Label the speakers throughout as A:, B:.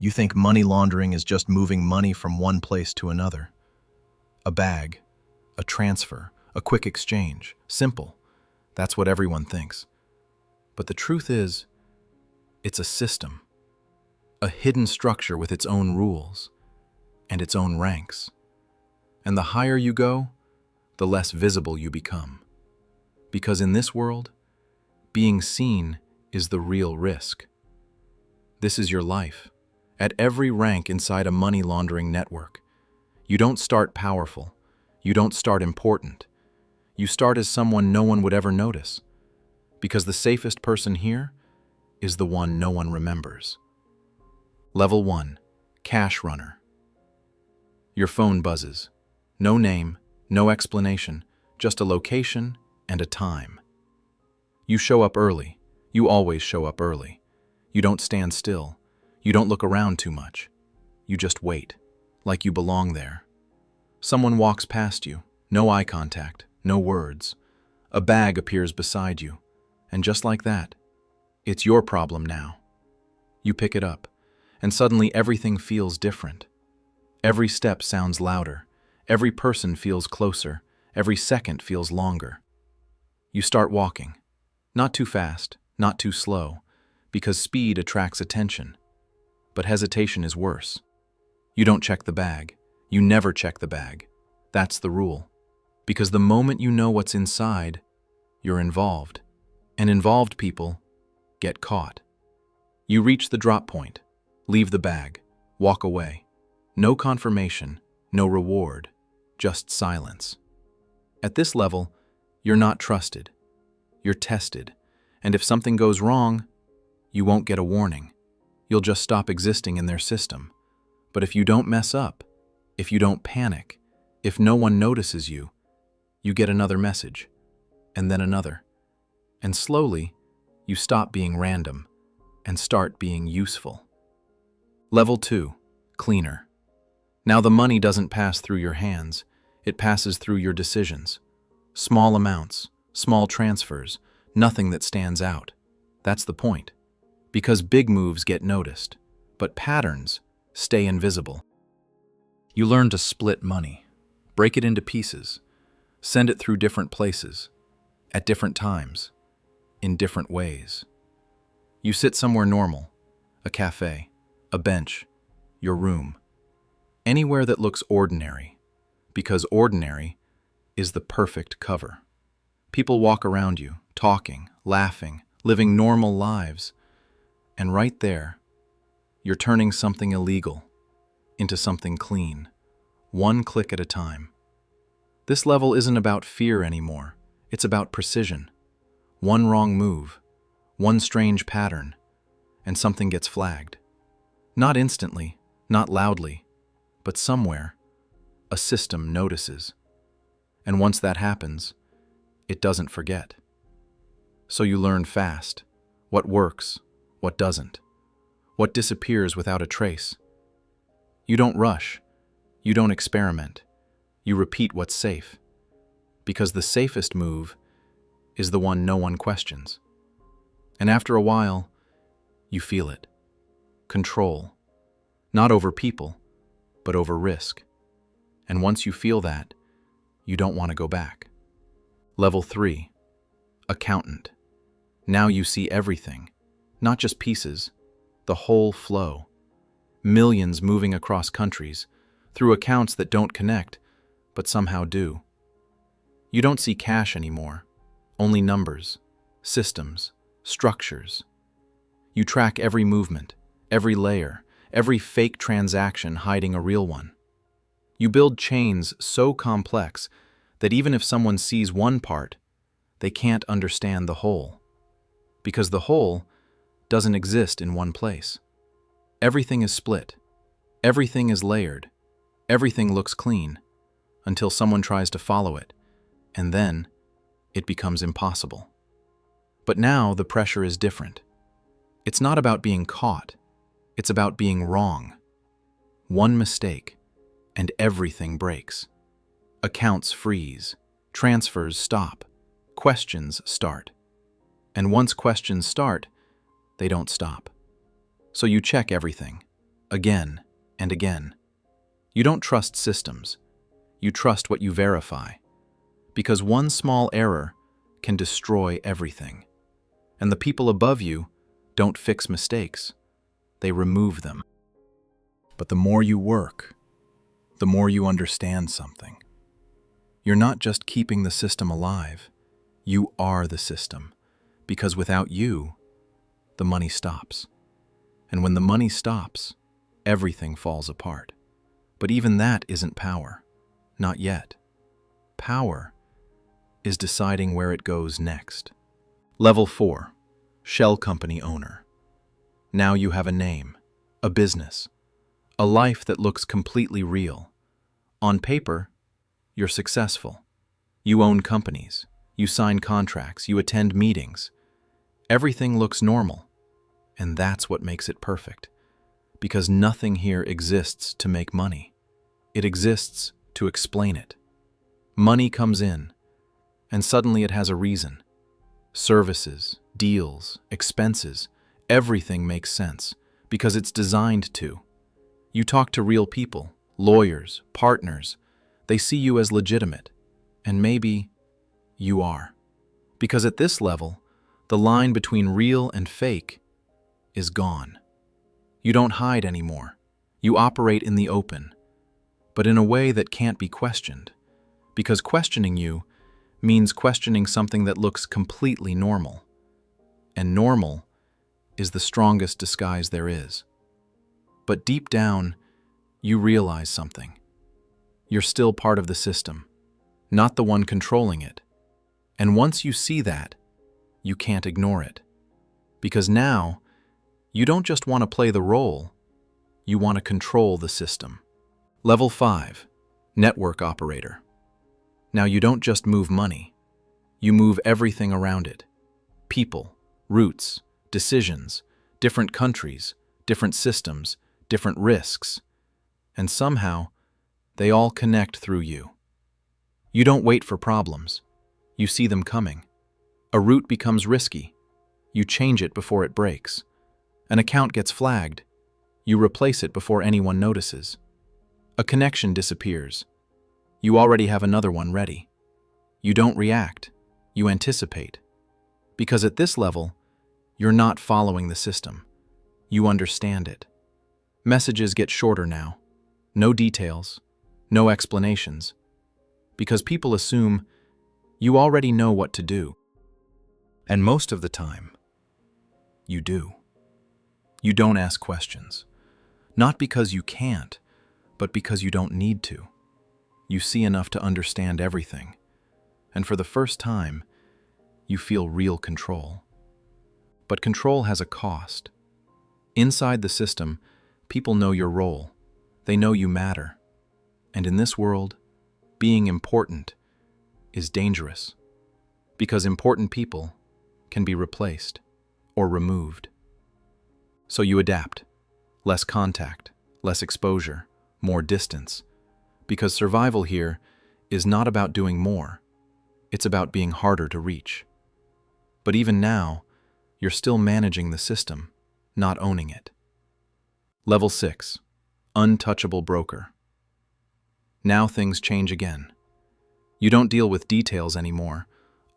A: You think money laundering is just moving money from one place to another. A bag, a transfer, a quick exchange. Simple. That's what everyone thinks. But the truth is, it's a system. A hidden structure with its own rules and its own ranks. And the higher you go, the less visible you become. Because in this world, being seen is the real risk. This is your life, at every rank inside a money laundering network. You don't start powerful. You don't start important. You start as someone no one would ever notice. Because the safest person here is the one no one remembers. Level 1, Cash Runner. Your phone buzzes. No name, no explanation, just a location and a time. You show up early. You always show up early. You don't stand still. You don't look around too much. You just wait, like you belong there. Someone walks past you, no eye contact, no words. A bag appears beside you, and just like that, it's your problem now. You pick it up, and suddenly everything feels different. Every step sounds louder. Every person feels closer. Every second feels longer. You start walking. Not too fast, not too slow, because speed attracts attention. But hesitation is worse. You don't check the bag. You never check the bag. That's the rule. Because the moment you know what's inside, you're involved. And involved people get caught. You reach the drop point, leave the bag, walk away. No confirmation, no reward, just silence. At this level, you're not trusted. You're tested. And if something goes wrong, you won't get a warning. You'll just stop existing in their system. But if you don't mess up, if you don't panic, if no one notices you, you get another message, and then another. And slowly, you stop being random and start being useful. Level 2, Cleaner. Now the money doesn't pass through your hands, it passes through your decisions. Small amounts, small transfers, nothing that stands out. That's the point. Because big moves get noticed, but patterns stay invisible. You learn to split money, break it into pieces, send it through different places, at different times, in different ways. You sit somewhere normal, a cafe, a bench, your room, anywhere that looks ordinary, because ordinary is the perfect cover. People walk around you, talking, laughing, living normal lives, and right there, you're turning something illegal into something clean, one click at a time. This level isn't about fear anymore, it's about precision. One wrong move, one strange pattern, and something gets flagged. Not instantly, not loudly, but somewhere, a system notices. And once that happens, it doesn't forget. So you learn fast what works, what doesn't, what disappears without a trace. You don't rush, you don't experiment, you repeat what's safe, because the safest move is the one no one questions. And after a while, you feel it. Control, not over people, but over risk. And once you feel that, you don't want to go back. Level 3, Accountant. Now you see everything, not just pieces, the whole flow. Millions moving across countries, through accounts that don't connect, but somehow do. You don't see cash anymore, only numbers, systems, structures. You track every movement, every layer, every fake transaction hiding a real one. You build chains so complex that even if someone sees one part, they can't understand the whole. Because the whole doesn't exist in one place. Everything is split. Everything is layered. Everything looks clean until someone tries to follow it, and then it becomes impossible. But now the pressure is different. It's not about being caught. It's about being wrong. One mistake, and everything breaks. Accounts freeze. Transfers stop. Questions start. And once questions start, they don't stop. So you check everything. again and again. You don't trust systems. You trust what you verify. Because one small error can destroy everything. And the people above you don't fix mistakes. They remove them. But the more you work, the more you understand something. You're not just keeping the system alive. You are the system. Because without you, the money stops. And when the money stops, everything falls apart. But even that isn't power. Not yet. Power is deciding where it goes next. Level 4, Shell Company Owner. Now you have a name, a business, a life that looks completely real. On paper, you're successful. You own companies, you sign contracts, you attend meetings. Everything looks normal, and that's what makes it perfect. Because nothing here exists to make money. It exists to explain it. Money comes in, and suddenly it has a reason. Services, deals, expenses, everything makes sense because it's designed to. You talk to real people, lawyers, partners. They see you as legitimate, and maybe you are. Because at this level, the line between real and fake is gone. You don't hide anymore. You operate in the open, but in a way that can't be questioned. Because questioning you means questioning something that looks completely normal. And normal is the strongest disguise there is. But deep down, you realize something. You're still part of the system, not the one controlling it. And once you see that, you can't ignore it. Because now, you don't just want to play the role, you want to control the system. Level 5, Network Operator. Now you don't just move money, you move everything around it. People, routes, decisions, different countries, different systems, different risks. And somehow, they all connect through you. You don't wait for problems, you see them coming. A route becomes risky, you change it before it breaks. An account gets flagged, you replace it before anyone notices. A connection disappears, you already have another one ready. You don't react, you anticipate. Because at this level, you're not following the system. You understand it. Messages get shorter now. No details, no explanations. Because people assume you already know what to do. And most of the time, you do. You don't ask questions. Not because you can't, but because you don't need to. You see enough to understand everything. And for the first time, you feel real control. But control has a cost. Inside the system, people know your role. They know you matter. And in this world, being important is dangerous. Because important people can be replaced or removed. So you adapt. Less contact, less exposure, more distance. Because survival here is not about doing more. It's about being harder to reach. But even now, you're still managing the system, not owning it. Level 6, Untouchable Broker. Now things change again. You don't deal with details anymore,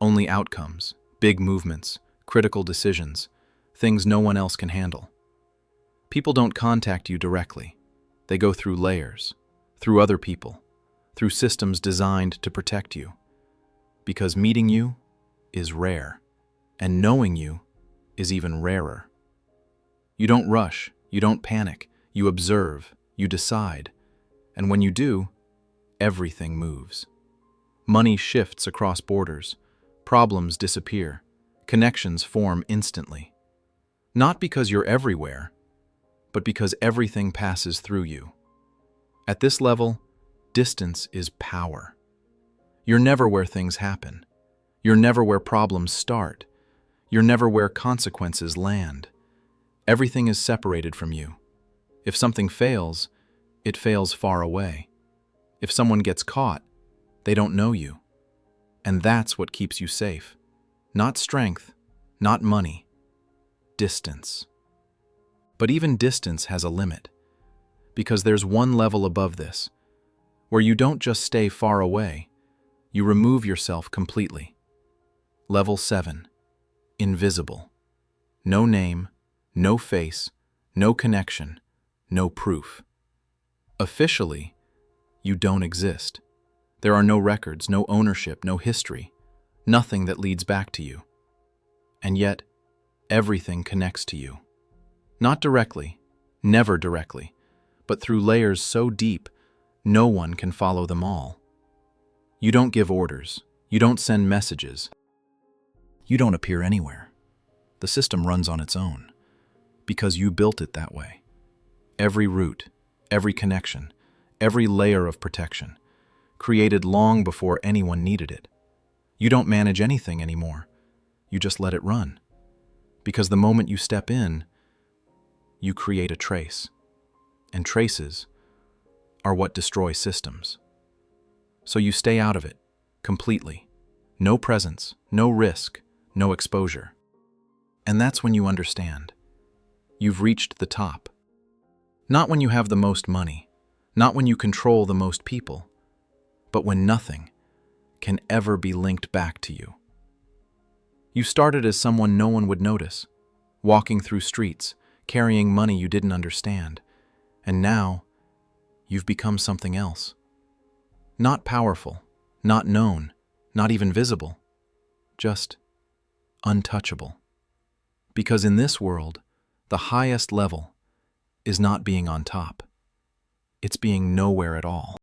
A: only outcomes, big movements, critical decisions, things no one else can handle. People don't contact you directly. They go through layers, through other people, through systems designed to protect you. Because meeting you is rare, and knowing you is even rarer. You don't rush, you don't panic, you observe, you decide, and when you do, everything moves. Money shifts across borders, problems disappear, connections form instantly. Not because you're everywhere, but because everything passes through you. At this level, distance is power. You're never where things happen. You're never where problems start. You're never where consequences land. Everything is separated from you. If something fails, it fails far away. If someone gets caught, they don't know you. And that's what keeps you safe. Not strength, not money. Distance. But even distance has a limit. Because there's one level above this, where you don't just stay far away, you remove yourself completely. Level 7. Invisible. No name, no face, no connection, no proof. Officially, you don't exist. There are no records, no ownership, no history, nothing that leads back to you. And yet, everything connects to you. Not directly, never directly, but through layers so deep, no one can follow them all. You don't give orders. You don't send messages. You don't appear anywhere. The system runs on its own, because you built it that way. Every route, every connection, every layer of protection, created long before anyone needed it. You don't manage anything anymore. You just let it run. Because the moment you step in, you create a trace. And traces are what destroy systems. So you stay out of it, completely. No presence, no risk, no exposure. And that's when you understand. You've reached the top. Not when you have the most money, not when you control the most people, but when nothing can ever be linked back to you. You started as someone no one would notice, walking through streets, carrying money you didn't understand, and now you've become something else. Not powerful, not known, not even visible, just untouchable. Because in this world, the highest level is not being on top. It's being nowhere at all.